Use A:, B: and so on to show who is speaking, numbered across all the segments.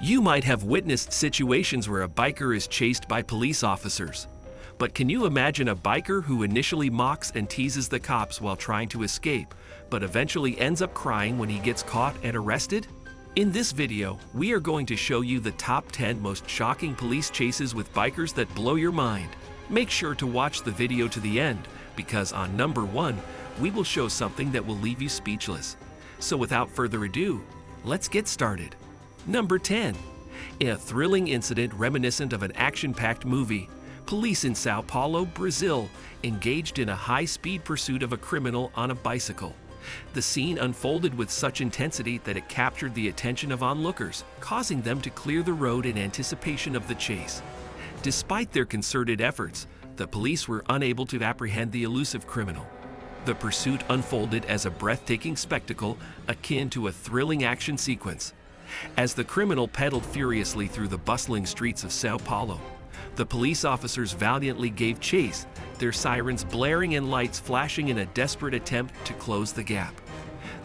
A: You might have witnessed situations where a biker is chased by police officers. But can you imagine a biker who initially mocks and teases the cops while trying to escape, but eventually ends up crying when he gets caught and arrested? In this video, we are going to show you the top 10 most shocking police chases with bikers that blow your mind. Make sure to watch the video to the end, because on number 1, we will show something that will leave you speechless. So without further ado, let's get started. Number 10. In a thrilling incident reminiscent of an action-packed movie, police in Sao Paulo, Brazil, engaged in a high-speed pursuit of a criminal on a bicycle. The scene unfolded with such intensity that it captured the attention of onlookers, causing them to clear the road in anticipation of the chase. Despite their concerted efforts, the police were unable to apprehend the elusive criminal. The pursuit unfolded as a breathtaking spectacle akin to a thrilling action sequence. As the criminal pedaled furiously through the bustling streets of Sao Paulo, the police officers valiantly gave chase, their sirens blaring and lights flashing in a desperate attempt to close the gap.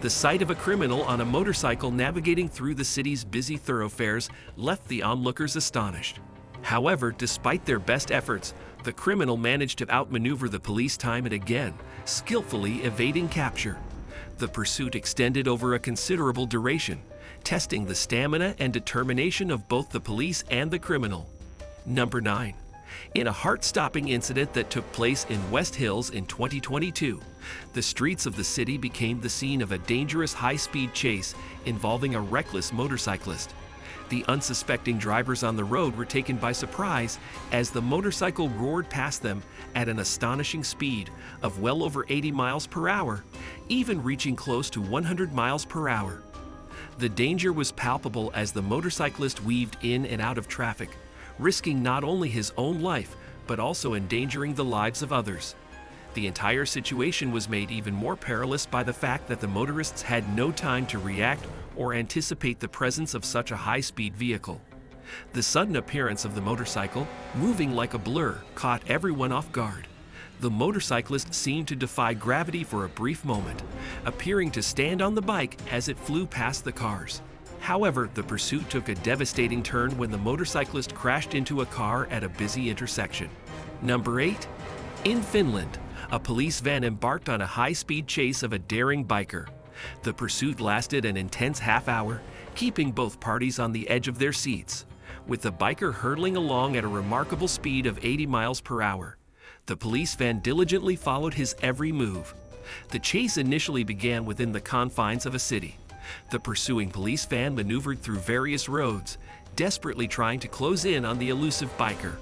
A: The sight of a criminal on a motorcycle navigating through the city's busy thoroughfares left the onlookers astonished. However, despite their best efforts, the criminal managed to outmaneuver the police time and again, skillfully evading capture. The pursuit extended over a considerable duration, testing the stamina and determination of both the police and the criminal. Number 9. In a heart-stopping incident that took place in West Hills in 2022, the streets of the city became the scene of a dangerous high-speed chase involving a reckless motorcyclist. The unsuspecting drivers on the road were taken by surprise as the motorcycle roared past them at an astonishing speed of well over 80 miles per hour, even reaching close to 100 miles per hour. The danger was palpable as the motorcyclist weaved in and out of traffic, risking not only his own life, but also endangering the lives of others. The entire situation was made even more perilous by the fact that the motorists had no time to react or anticipate the presence of such a high-speed vehicle. The sudden appearance of the motorcycle, moving like a blur, caught everyone off guard. The motorcyclist seemed to defy gravity for a brief moment, appearing to stand on the bike as it flew past the cars. However, the pursuit took a devastating turn when the motorcyclist crashed into a car at a busy intersection. Number 8. In Finland, a police van embarked on a high-speed chase of a daring biker. The pursuit lasted an intense half-hour, keeping both parties on the edge of their seats. With the biker hurtling along at a remarkable speed of 80 miles per hour, the police van diligently followed his every move. The chase initially began within the confines of a city. The pursuing police van maneuvered through various roads, desperately trying to close in on the elusive biker.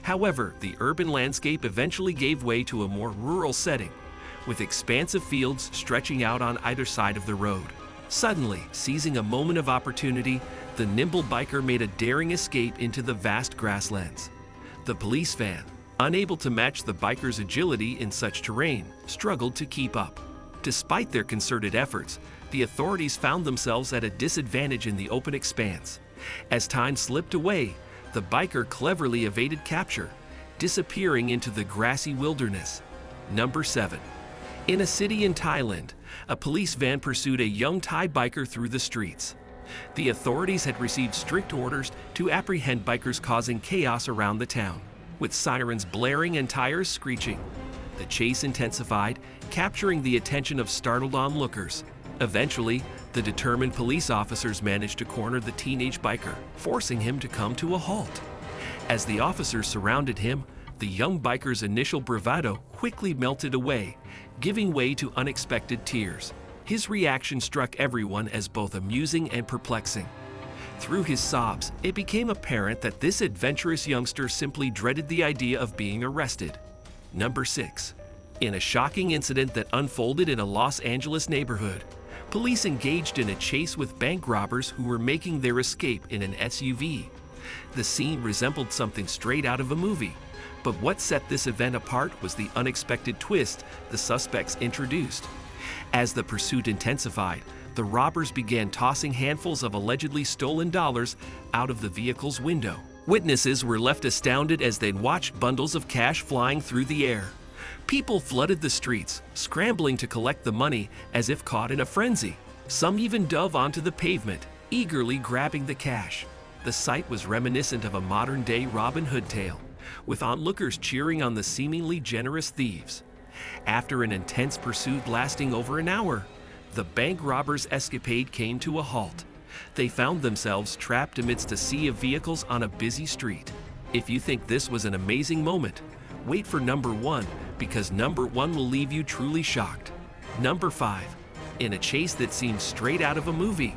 A: However, the urban landscape eventually gave way to a more rural setting, with expansive fields stretching out on either side of the road. Suddenly, seizing a moment of opportunity, the nimble biker made a daring escape into the vast grasslands. The police van, unable to match the biker's agility in such terrain, struggled to keep up. Despite their concerted efforts, the authorities found themselves at a disadvantage in the open expanse. As time slipped away, the biker cleverly evaded capture, disappearing into the grassy wilderness. Number 7. In a city in Thailand, a police van pursued a young Thai biker through the streets. The authorities had received strict orders to apprehend bikers causing chaos around the town. With sirens blaring and tires screeching, the chase intensified, capturing the attention of startled onlookers. Eventually, the determined police officers managed to corner the teenage biker, forcing him to come to a halt. As the officers surrounded him, the young biker's initial bravado quickly melted away, giving way to unexpected tears. His reaction struck everyone as both amusing and perplexing. Through his sobs, it became apparent that this adventurous youngster simply dreaded the idea of being arrested. Number 6. In a shocking incident that unfolded in a Los Angeles neighborhood, police engaged in a chase with bank robbers who were making their escape in an SUV. The scene resembled something straight out of a movie, but what set this event apart was the unexpected twist the suspects introduced. As the pursuit intensified, the robbers began tossing handfuls of allegedly stolen dollars out of the vehicle's window. Witnesses were left astounded as they watched bundles of cash flying through the air. People flooded the streets, scrambling to collect the money as if caught in a frenzy. Some even dove onto the pavement, eagerly grabbing the cash. The sight was reminiscent of a modern-day Robin Hood tale, with onlookers cheering on the seemingly generous thieves. After an intense pursuit lasting over an hour, the bank robbers' escapade came to a halt. They found themselves trapped amidst a sea of vehicles on a busy street. If you think this was an amazing moment, wait for number 1, because number 1 will leave you truly shocked. Number 5. In a chase that seemed straight out of a movie,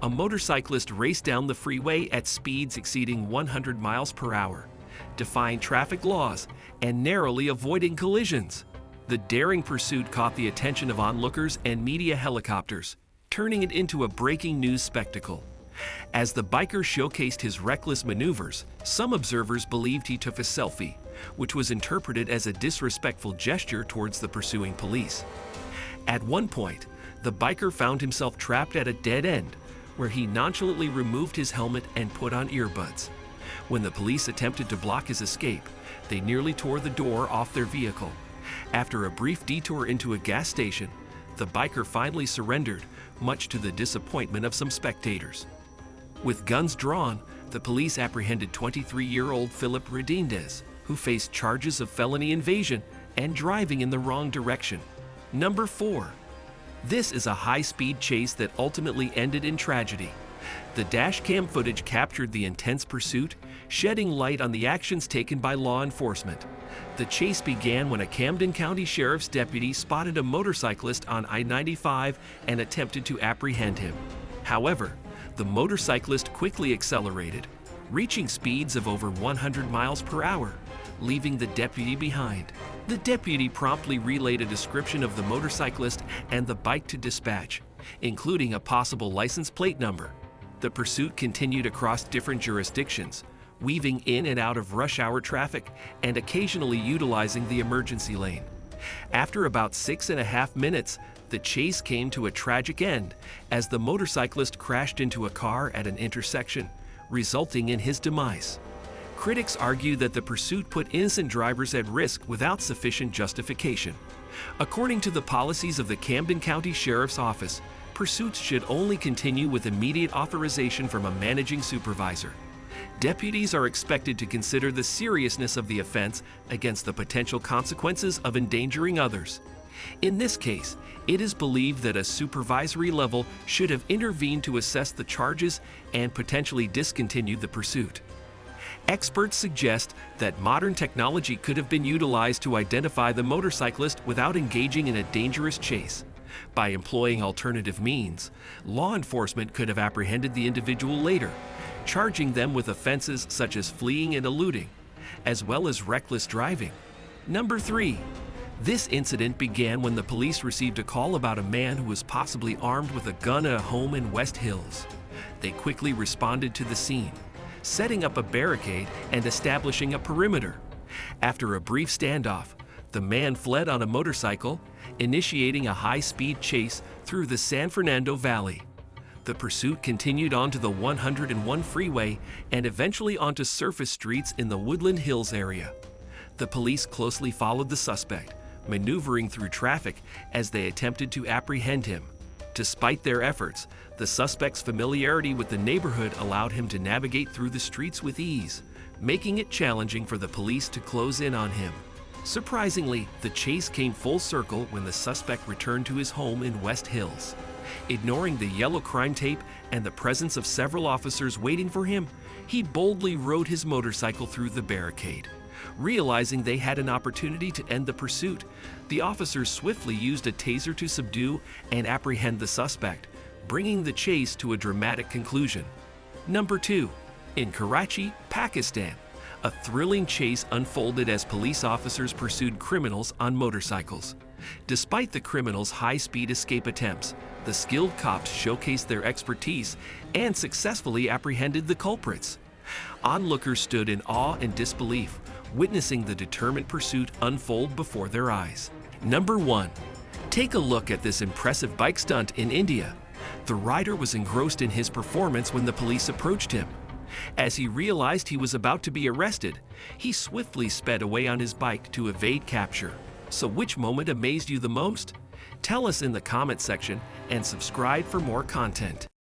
A: a motorcyclist raced down the freeway at speeds exceeding 100 miles per hour, defying traffic laws and narrowly avoiding collisions. The daring pursuit caught the attention of onlookers and media helicopters, turning it into a breaking news spectacle. As the biker showcased his reckless maneuvers, some observers believed he took a selfie, which was interpreted as a disrespectful gesture towards the pursuing police. At one point, the biker found himself trapped at a dead end, where he nonchalantly removed his helmet and put on earbuds. When the police attempted to block his escape, they nearly tore the door off their vehicle. After a brief detour into a gas station, the biker finally surrendered, much to the disappointment of some spectators. With guns drawn, the police apprehended 23-year-old Philip Redindez, who faced charges of felony invasion and driving in the wrong direction. Number 4. This is a high-speed chase that ultimately ended in tragedy. The dashcam footage captured the intense pursuit, shedding light on the actions taken by law enforcement. The chase began when a Camden County Sheriff's deputy spotted a motorcyclist on I-95 and attempted to apprehend him. However, the motorcyclist quickly accelerated, reaching speeds of over 100 miles per hour, leaving the deputy behind. The deputy promptly relayed a description of the motorcyclist and the bike to dispatch, including a possible license plate number. The pursuit continued across different jurisdictions, weaving in and out of rush hour traffic and occasionally utilizing the emergency lane. After about 6.5 minutes, the chase came to a tragic end as the motorcyclist crashed into a car at an intersection, resulting in his demise. Critics argue that the pursuit put innocent drivers at risk without sufficient justification. According to the policies of the Camden County Sheriff's Office, pursuits should only continue with immediate authorization from a managing supervisor. Deputies are expected to consider the seriousness of the offense against the potential consequences of endangering others. In this case, it is believed that a supervisory level should have intervened to assess the charges and potentially discontinued the pursuit. Experts suggest that modern technology could have been utilized to identify the motorcyclist without engaging in a dangerous chase. By employing alternative means, law enforcement could have apprehended the individual later, charging them with offenses such as fleeing and eluding, as well as reckless driving. Number 3. This incident began when the police received a call about a man who was possibly armed with a gun at a home in West Hills. They quickly responded to the scene, setting up a barricade and establishing a perimeter. After a brief standoff, the man fled on a motorcycle, initiating a high-speed chase through the San Fernando Valley. The pursuit continued onto the 101 freeway and eventually onto surface streets in the Woodland Hills area. The police closely followed the suspect, maneuvering through traffic as they attempted to apprehend him. Despite their efforts, the suspect's familiarity with the neighborhood allowed him to navigate through the streets with ease, making it challenging for the police to close in on him. Surprisingly, the chase came full circle when the suspect returned to his home in West Hills. Ignoring the yellow crime tape and the presence of several officers waiting for him, he boldly rode his motorcycle through the barricade. Realizing they had an opportunity to end the pursuit, the officers swiftly used a taser to subdue and apprehend the suspect, bringing the chase to a dramatic conclusion. Number 2. In Karachi, Pakistan, a thrilling chase unfolded as police officers pursued criminals on motorcycles. Despite the criminals' high-speed escape attempts, the skilled cops showcased their expertise and successfully apprehended the culprits. Onlookers stood in awe and disbelief, witnessing the determined pursuit unfold before their eyes. Number 1. Take a look at this impressive bike stunt in India. The rider was engrossed in his performance when the police approached him. As he realized he was about to be arrested, he swiftly sped away on his bike to evade capture. So which moment amazed you the most? Tell us in the comment section and subscribe for more content.